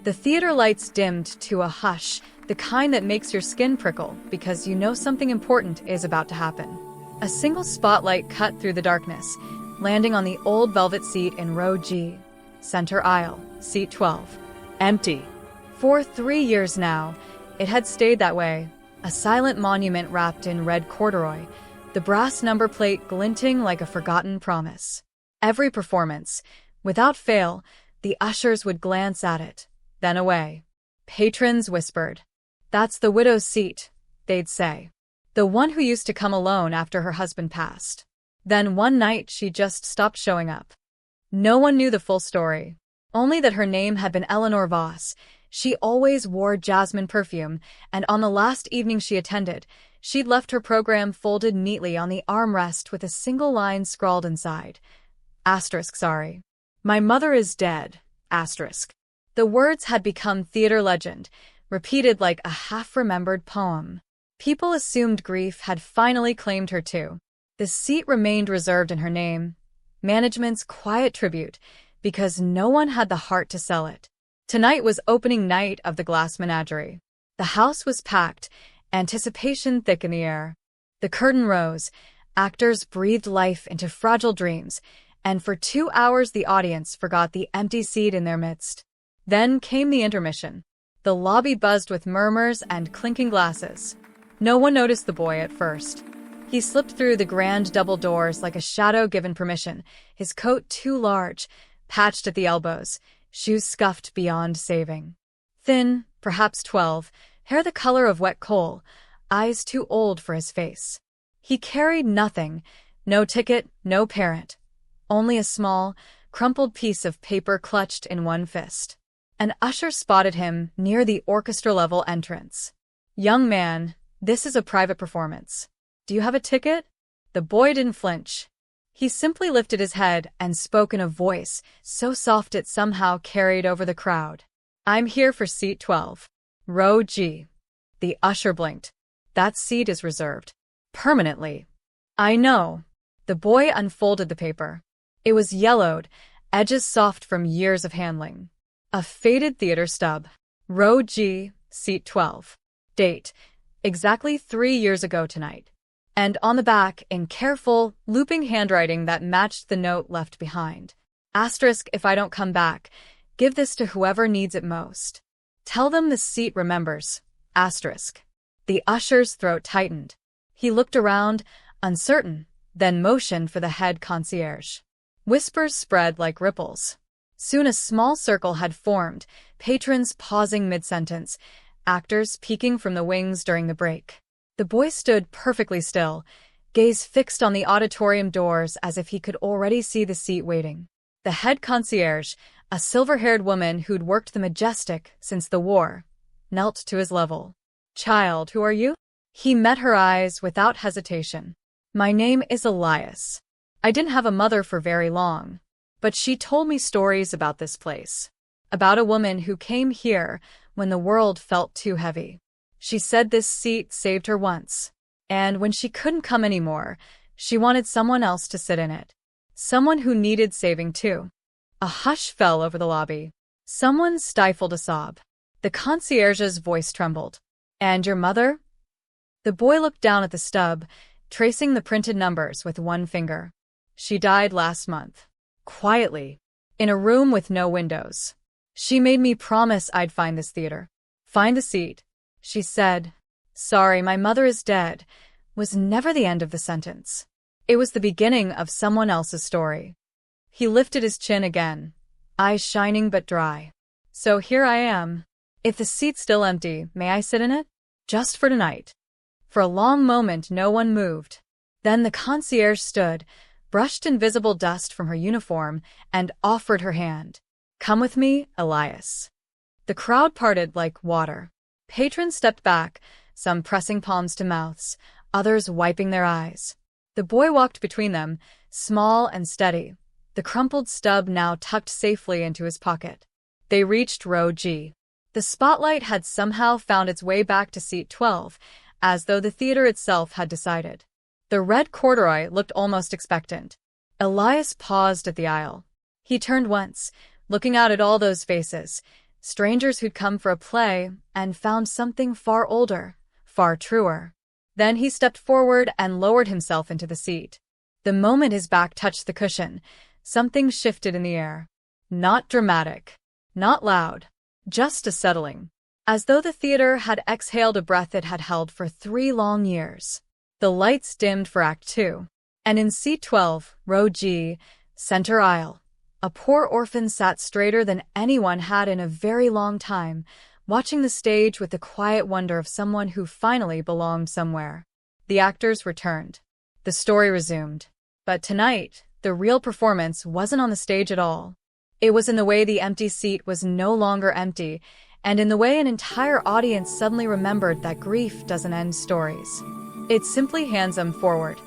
The theater lights dimmed to a hush, the kind that makes your skin prickle because you know something important is about to happen. A single spotlight cut through the darkness, landing on the old velvet seat in row G, center aisle, seat 12. Empty. For 3 years now, it had stayed that way, a silent monument wrapped in red corduroy, the brass number plate glinting like a forgotten promise. Every performance, without fail, the ushers would glance at it, then away. Patrons whispered, "That's the widow's seat," they'd say. The one who used to come alone after her husband passed. Then one night she just stopped showing up. No one knew the full story, only that her name had been Eleanor Voss. She always wore jasmine perfume, and on the last evening she attended, she'd left her program folded neatly on the armrest with a single line scrawled inside. Sorry. My mother is dead. The words had become theater legend, repeated like a half-remembered poem. People assumed grief had finally claimed her too. The seat remained reserved in her name, management's quiet tribute, because no one had the heart to sell it. Tonight was opening night of the Glass Menagerie. The house was packed, anticipation thick in the air. The curtain rose, actors breathed life into fragile dreams, and for 2 hours the audience forgot the empty seat in their midst. Then came the intermission. The lobby buzzed with murmurs and clinking glasses. No one noticed the boy at first. He slipped through the grand double doors like a shadow given permission, his coat too large, patched at the elbows, shoes scuffed beyond saving. Thin, perhaps 12, hair the color of wet coal, eyes too old for his face. He carried nothing, no ticket, no parent. Only a small, crumpled piece of paper clutched in one fist. An usher spotted him near the orchestra-level entrance. "Young man, this is a private performance. Do you have a ticket?" The boy didn't flinch. He simply lifted his head and spoke in a voice so soft it somehow carried over the crowd. "I'm here for seat 12. Row G." The usher blinked. "That seat is reserved. Permanently." "I know." The boy unfolded the paper. It was yellowed, edges soft from years of handling. A faded theater stub. Row G, seat 12. Date: exactly 3 years ago tonight. And on the back, in careful, looping handwriting that matched the note left behind. "If I don't come back, give this to whoever needs it most. Tell them the seat remembers. The usher's throat tightened. He looked around, uncertain, then motioned for the head concierge. Whispers spread like ripples. Soon a small circle had formed, patrons pausing mid-sentence, actors peeking from the wings during the break. The boy stood perfectly still, gaze fixed on the auditorium doors as if he could already see the seat waiting. The head concierge, a silver-haired woman who'd worked the Majestic since the war, knelt to his level. "Child, who are you?" He met her eyes without hesitation. "My name is Elias. I didn't have a mother for very long, but she told me stories about this place, about a woman who came here when the world felt too heavy. She said this seat saved her once, and when she couldn't come anymore, she wanted someone else to sit in it. Someone who needed saving too." A hush fell over the lobby. Someone stifled a sob. The concierge's voice trembled. "And your mother?" The boy looked down at the stub, tracing the printed numbers with one finger. "She died last month. Quietly. In a room with no windows. She made me promise I'd find this theater. Find the seat." She said, "Sorry, my mother is dead," was never the end of the sentence. It was the beginning of someone else's story. He lifted his chin again, eyes shining but dry. "So here I am. If the seat's still empty, may I sit in it? Just for tonight." For a long moment no one moved. Then the concierge stood, brushed invisible dust from her uniform, and offered her hand. "Come with me, Elias." The crowd parted like water. Patrons stepped back, some pressing palms to mouths, others wiping their eyes. The boy walked between them, small and steady, the crumpled stub now tucked safely into his pocket. They reached row G. The spotlight had somehow found its way back to seat 12, as though the theater itself had decided. The red corduroy looked almost expectant. Elias paused at the aisle. He turned once, looking out at all those faces, strangers who'd come for a play and found something far older, far truer. Then he stepped forward and lowered himself into the seat. The moment his back touched the cushion, something shifted in the air. Not dramatic, not loud, just a settling. As though the theater had exhaled a breath it had held for 3 long years. The lights dimmed for Act 2. And in seat 12, row G, center aisle, a poor orphan sat straighter than anyone had in a very long time, watching the stage with the quiet wonder of someone who finally belonged somewhere. The actors returned. The story resumed. But tonight, the real performance wasn't on the stage at all. It was in the way the empty seat was no longer empty, and in the way an entire audience suddenly remembered that grief doesn't end stories. It simply hands them forward.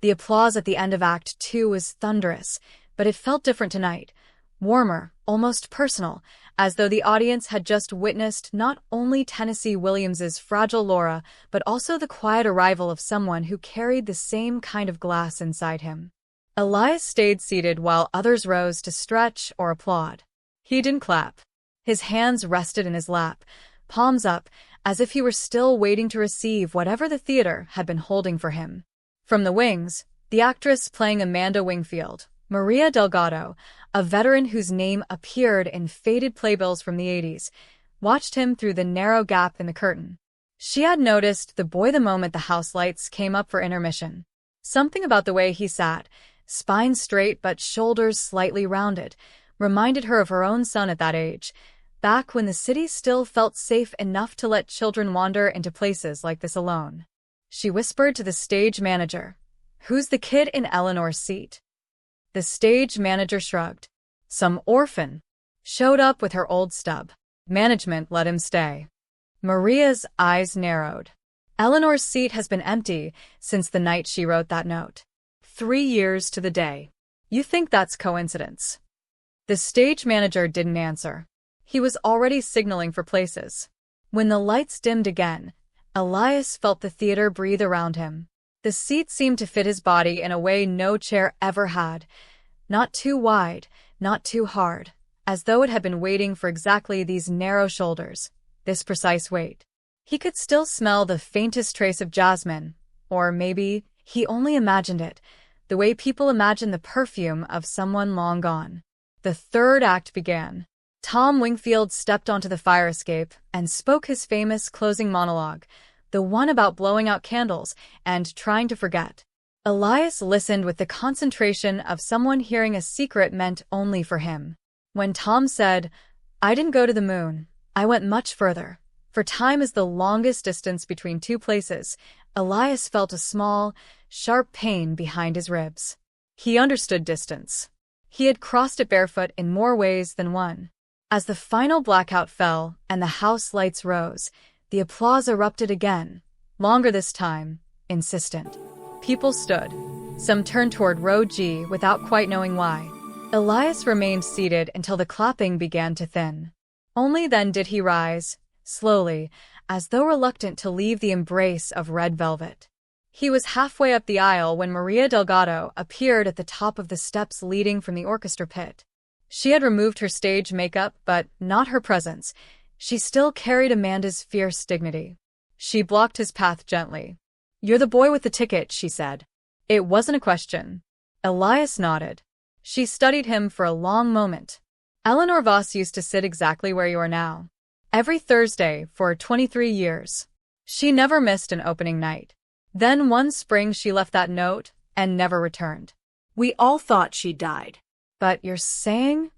The applause at the end of Act 2 was thunderous, but it felt different tonight. Warmer, almost personal, as though the audience had just witnessed not only Tennessee Williams's fragile Laura, but also the quiet arrival of someone who carried the same kind of glass inside him. Elias stayed seated while others rose to stretch or applaud. He didn't clap. His hands rested in his lap, palms up, as if he were still waiting to receive whatever the theater had been holding for him. From the wings, the actress playing Amanda Wingfield, Maria Delgado, a veteran whose name appeared in faded playbills from the 80s, watched him through the narrow gap in the curtain. She had noticed the boy the moment the house lights came up for intermission. Something about the way he sat, spine straight but shoulders slightly rounded, reminded her of her own son at that age, back when the city still felt safe enough to let children wander into places like this alone. She whispered to the stage manager, "Who's the kid in Eleanor's seat?" The stage manager shrugged. Some orphan. Showed up with her old stub. Management let him stay. Maria's eyes narrowed. Eleanor's seat has been empty since the night she wrote that note. 3 years to the day. You think that's coincidence? The stage manager didn't answer. He was already signaling for places. When the lights dimmed again, Elias felt the theater breathe around him. The seat seemed to fit his body in a way no chair ever had. Not too wide, not too hard, as though it had been waiting for exactly these narrow shoulders, this precise weight. He could still smell the faintest trace of jasmine, or maybe he only imagined it, the way people imagine the perfume of someone long gone. The third act began. Tom Wingfield stepped onto the fire escape and spoke his famous closing monologue, the one about blowing out candles and trying to forget. Elias listened with the concentration of someone hearing a secret meant only for him. When Tom said, "I didn't go to the moon, I went much further, for time is the longest distance between two places," Elias felt a small, sharp pain behind his ribs. He understood distance. He had crossed it barefoot in more ways than one. As the final blackout fell and the house lights rose, the applause erupted again, longer this time, insistent. People stood. Some turned toward row G without quite knowing why. Elias remained seated until the clapping began to thin. Only then did he rise, slowly, as though reluctant to leave the embrace of red velvet. He was halfway up the aisle when Maria Delgado appeared at the top of the steps leading from the orchestra pit. She had removed her stage makeup, but not her presence. She still carried Amanda's fierce dignity. She blocked his path gently. "You're the boy with the ticket," she said. It wasn't a question. Elias nodded. She studied him for a long moment. "Eleanor Voss used to sit exactly where you are now. Every Thursday for 23 years. She never missed an opening night. Then one spring she left that note and never returned. We all thought she died." "But you're saying?"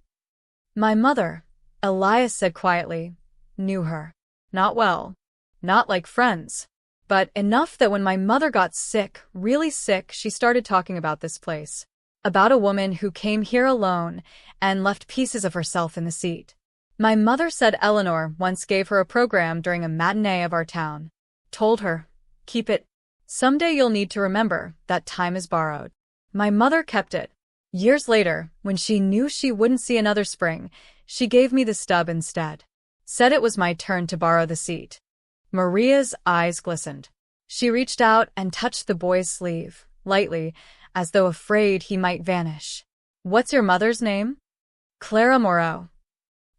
"My mother," Elias said quietly, "knew her. Not well. Not like friends. But enough that when my mother got sick, really sick, she started talking about this place. About a woman who came here alone and left pieces of herself in the seat. My mother said Eleanor once gave her a program during a matinee of our town. Told her, 'Keep it. Someday you'll need to remember that time is borrowed.' My mother kept it. Years later, when she knew she wouldn't see another spring, she gave me the stub instead. Said it was my turn to borrow the seat." Maria's eyes glistened. She reached out and touched the boy's sleeve, lightly, as though afraid he might vanish. "What's your mother's name?" "Clara Moreau."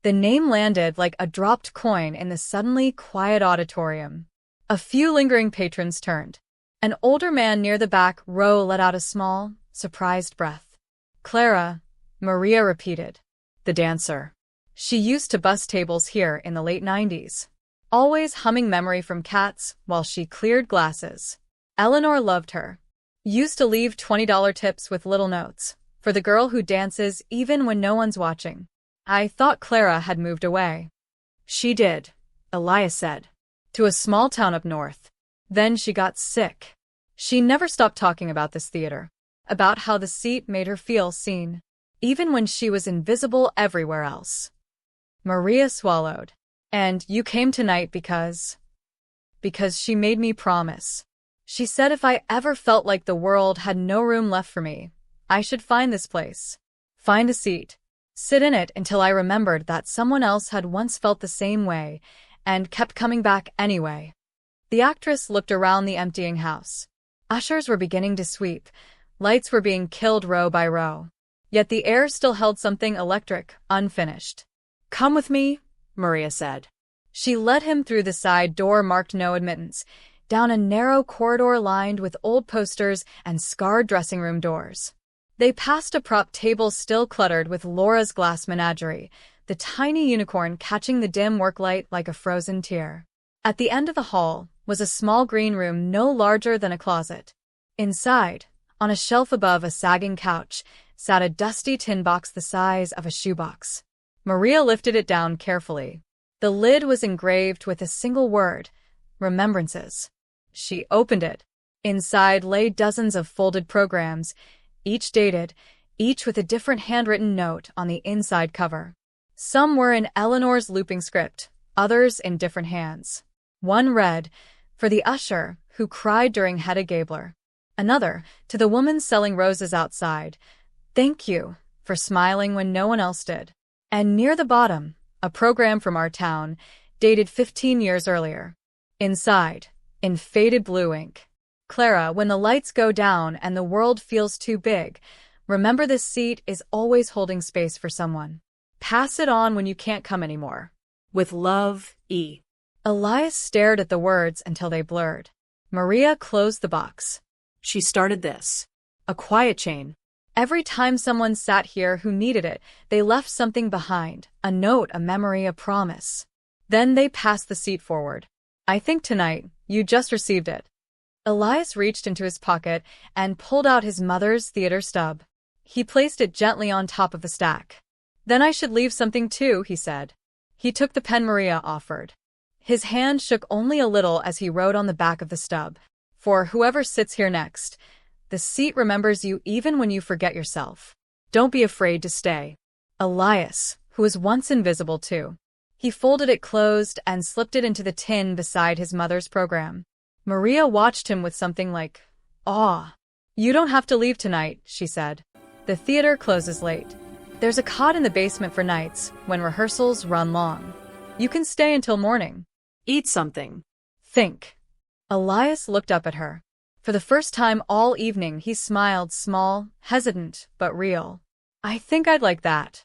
The name landed like a dropped coin in the suddenly quiet auditorium. A few lingering patrons turned. An older man near the back row let out a small, surprised breath. Clara, Maria repeated. The dancer. She used to bus tables here in the late 90s. Always humming memory from Cats while she cleared glasses. Eleanor loved her. Used to leave $20 tips with little notes. For the girl who dances even when no one's watching. I thought Clara had moved away. She did, Elias said. To a small town up north. Then she got sick. She never stopped talking about this theater. About how the seat made her feel seen. Even when she was invisible everywhere else. Maria swallowed. And you came tonight because she made me promise. She said if I ever felt like the world had no room left for me, I should find this place. Find a seat. Sit in it until I remembered that someone else had once felt the same way, and kept coming back anyway. The actress looked around the emptying house. Ushers were beginning to sweep. Lights were being killed row by row. Yet the air still held something electric, unfinished. Come with me, Maria said. She led him through the side door marked no admittance, down a narrow corridor lined with old posters and scarred dressing room doors. They passed a prop table still cluttered with Laura's glass menagerie, the tiny unicorn catching the dim work light like a frozen tear. At the end of the hall was a small green room no larger than a closet. Inside, on a shelf above a sagging couch, sat a dusty tin box the size of a shoebox. Maria lifted it down carefully. The lid was engraved with a single word, Remembrances. She opened it. Inside lay dozens of folded programs, each dated, each with a different handwritten note on the inside cover. Some were in Eleanor's looping script, others in different hands. One read, for the usher who cried during Hedda Gabler. Another, to the woman selling roses outside, thank you for smiling when no one else did. And near the bottom, a program from our town, dated 15 years earlier. Inside, in faded blue ink. Clara, when the lights go down and the world feels too big, remember this seat is always holding space for someone. Pass it on when you can't come anymore. With love, E. Elias stared at the words until they blurred. Maria closed the box. She started this. A quiet chain. Every time someone sat here who needed it, they left something behind, a note, a memory, a promise. Then they passed the seat forward. I think tonight, you just received it. Elias reached into his pocket and pulled out his mother's theater stub. He placed it gently on top of the stack. Then I should leave something too, he said. He took the pen Maria offered. His hand shook only a little as he wrote on the back of the stub. For whoever sits here next, the seat remembers you even when you forget yourself. Don't be afraid to stay. Elias, who was once invisible too. He folded it closed and slipped it into the tin beside his mother's program. Maria watched him with something like awe. You don't have to leave tonight, she said. The theater closes late. There's a cot in the basement for nights when rehearsals run long. You can stay until morning. Eat something. Think. Elias looked up at her. For the first time all evening he smiled, small, hesitant, but real. I think I'd like that.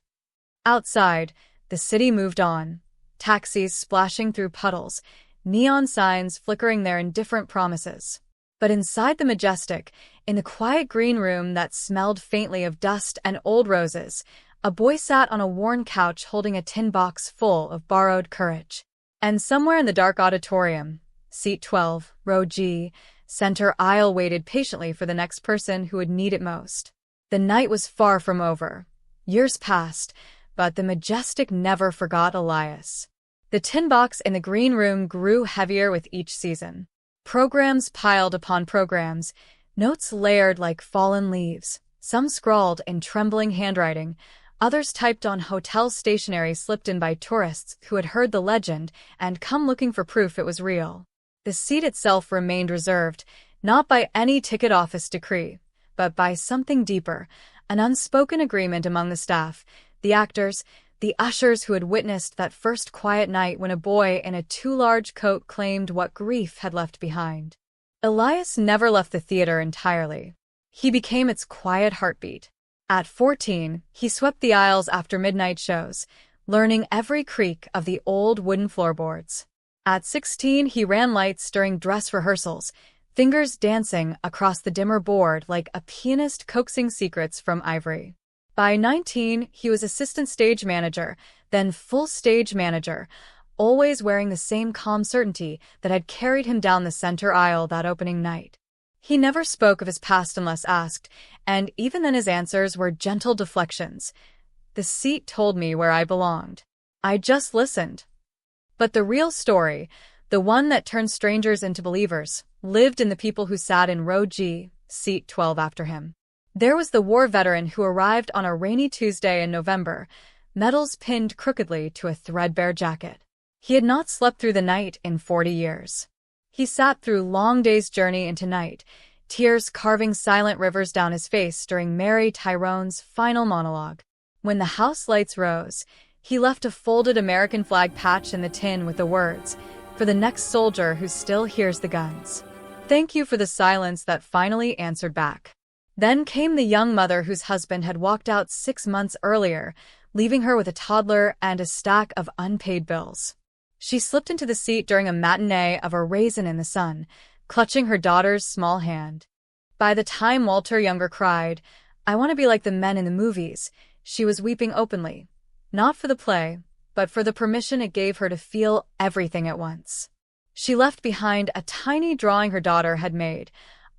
Outside, the city moved on. Taxis splashing through puddles, neon signs flickering their indifferent promises. But inside the Majestic, in the quiet green room that smelled faintly of dust and old roses, a boy sat on a worn couch holding a tin box full of borrowed courage. And somewhere in the dark auditorium, seat 12, row G, center aisle waited patiently for the next person who would need it most. The night was far from over. Years passed, but the Majestic never forgot Elias. The tin box in the green room grew heavier with each season. Programs piled upon programs, notes layered like fallen leaves, some scrawled in trembling handwriting, others typed on hotel stationery slipped in by tourists who had heard the legend and come looking for proof it was real. The seat itself remained reserved, not by any ticket office decree, but by something deeper, an unspoken agreement among the staff, the actors, the ushers who had witnessed that first quiet night when a boy in a too large coat claimed what grief had left behind. Elias never left the theater entirely. He became its quiet heartbeat. At 14, he swept the aisles after midnight shows, learning every creak of the old wooden floorboards. At 16, he ran lights during dress rehearsals, fingers dancing across the dimmer board like a pianist coaxing secrets from ivory. By 19, he was assistant stage manager, then full stage manager, always wearing the same calm certainty that had carried him down the center aisle that opening night. He never spoke of his past unless asked, and even then his answers were gentle deflections. The seat told me where I belonged. I just listened. But the real story, the one that turned strangers into believers, lived in the people who sat in row G, seat 12 after him. There was the war veteran who arrived on a rainy Tuesday in November, medals pinned crookedly to a threadbare jacket. He had not slept through the night in 40 years. He sat through long days' journey into night, tears carving silent rivers down his face during Mary Tyrone's final monologue. When the house lights rose, he left a folded American flag patch in the tin with the words, "For the next soldier who still hears the guns. Thank you for the silence that finally answered back." Then came the young mother whose husband had walked out 6 months earlier, leaving her with a toddler and a stack of unpaid bills. She slipped into the seat during a matinee of A Raisin in the Sun, clutching her daughter's small hand. By the time Walter Younger cried, "I want to be like the men in the movies," she was weeping openly, not for the play, but for the permission it gave her to feel everything at once. She left behind a tiny drawing her daughter had made,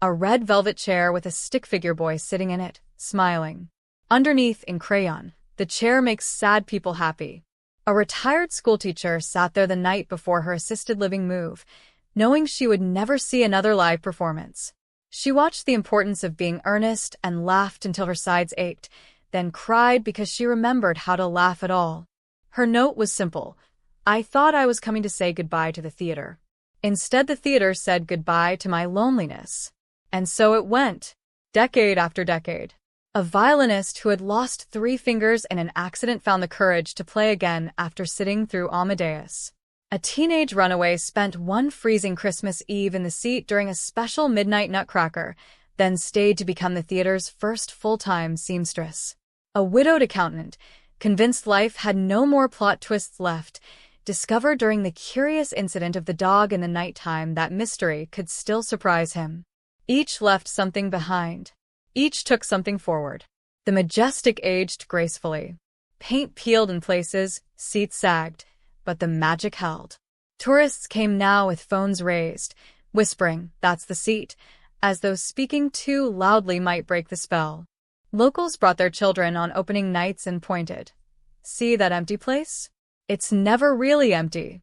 a red velvet chair with a stick figure boy sitting in it, smiling. Underneath, in crayon, "The chair makes sad people happy." A retired schoolteacher sat there the night before her assisted living move, knowing she would never see another live performance. She watched the importance of being earnest and laughed until her sides ached, then cried because she remembered how to laugh at all. Her note was simple: "I thought I was coming to say goodbye to the theater. Instead, the theater said goodbye to my loneliness." And so it went, decade after decade. A violinist who had lost 3 fingers in an accident found the courage to play again after sitting through Amadeus. A teenage runaway spent one freezing Christmas Eve in the seat during a special midnight nutcracker, then stayed to become the theater's first full-time seamstress. A widowed accountant, convinced life had no more plot twists left, discovered during the curious incident of the dog in the nighttime that mystery could still surprise him. Each left something behind. Each took something forward. The majestic aged gracefully. Paint peeled in places, seats sagged, but the magic held. Tourists came now with phones raised, whispering, "That's the seat," as though speaking too loudly might break the spell. Locals brought their children on opening nights and pointed, "See that empty place? It's never really empty."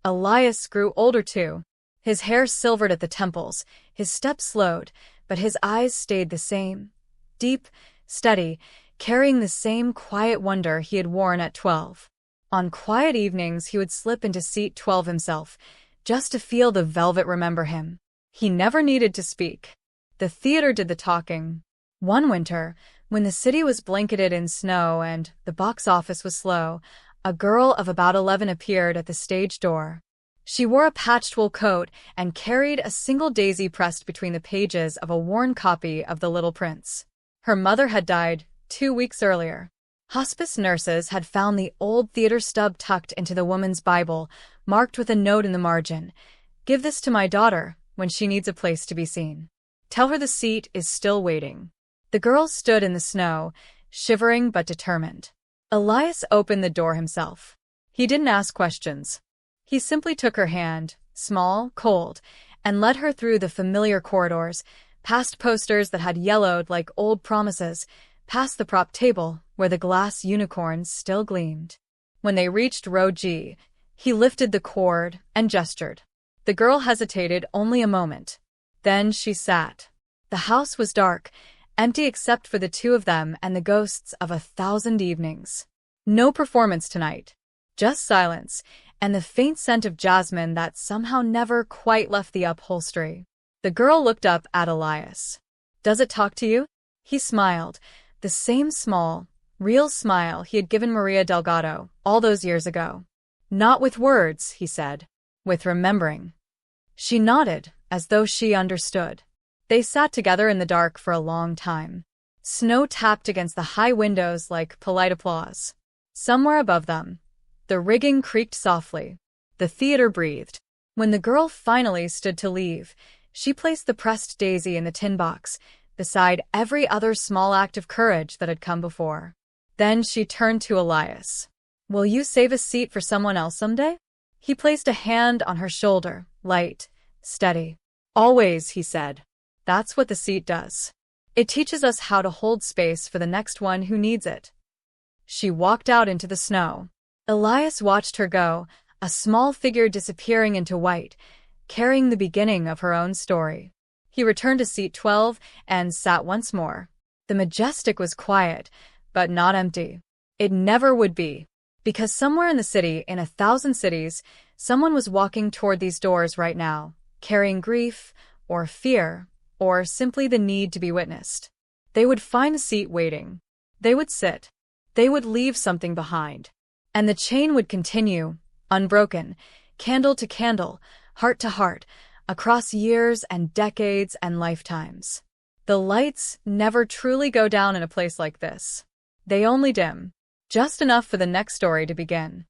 Elias grew older too. His hair silvered at the temples, his steps slowed, but his eyes stayed the same. Deep, steady, carrying the same quiet wonder he had worn at 12. On quiet evenings he would slip into seat 12 himself, just to feel the velvet remember him. He never needed to speak. The theater did the talking. One winter, when the city was blanketed in snow and the box office was slow, a girl of about 11 appeared at the stage door. She wore a patched wool coat and carried a single daisy pressed between the pages of a worn copy of The Little Prince. Her mother had died 2 weeks earlier. Hospice nurses had found the old theater stub tucked into the woman's Bible, marked with a note in the margin, "Give this to my daughter when she needs a place to be seen. Tell her the seat is still waiting." The girl stood in the snow, shivering but determined. Elias opened the door himself. He didn't ask questions. He simply took her hand, small, cold, and led her through the familiar corridors, past posters that had yellowed like old promises, past the prop table where the glass unicorns still gleamed. When they reached row G, he lifted the cord and gestured. The girl hesitated only a moment. Then she sat. The house was dark, empty except for the 2 of them and the ghosts of 1,000 evenings. No performance tonight. Just silence, and the faint scent of jasmine that somehow never quite left the upholstery. The girl looked up at Elias. "Does it talk to you?" He smiled, the same small, real smile he had given Maria Delgado all those years ago. "Not with words," he said. "With remembering." She nodded, as though she understood. They sat together in the dark for a long time. Snow tapped against the high windows like polite applause. Somewhere above them, The rigging creaked softly. The theater breathed. When the girl finally stood to leave, she placed the pressed daisy in the tin box, beside every other small act of courage that had come before. Then she turned to Elias. "Will you save a seat for someone else someday?" He placed a hand on her shoulder, light, steady. "Always," he said. "That's what the seat does. It teaches us how to hold space for the next one who needs it." She walked out into the snow. Elias watched her go, a small figure disappearing into white, carrying the beginning of her own story. He returned to seat 12 and sat once more. The Majestic was quiet, but not empty. It never would be. Because somewhere in the city, in 1,000 cities, someone was walking toward these doors right now, carrying grief, or fear, or simply the need to be witnessed. They would find a seat waiting. They would sit. They would leave something behind. And the chain would continue, unbroken, candle to candle, heart to heart, across years and decades and lifetimes. The lights never truly go down in a place like this. They only dim, just enough for the next story to begin.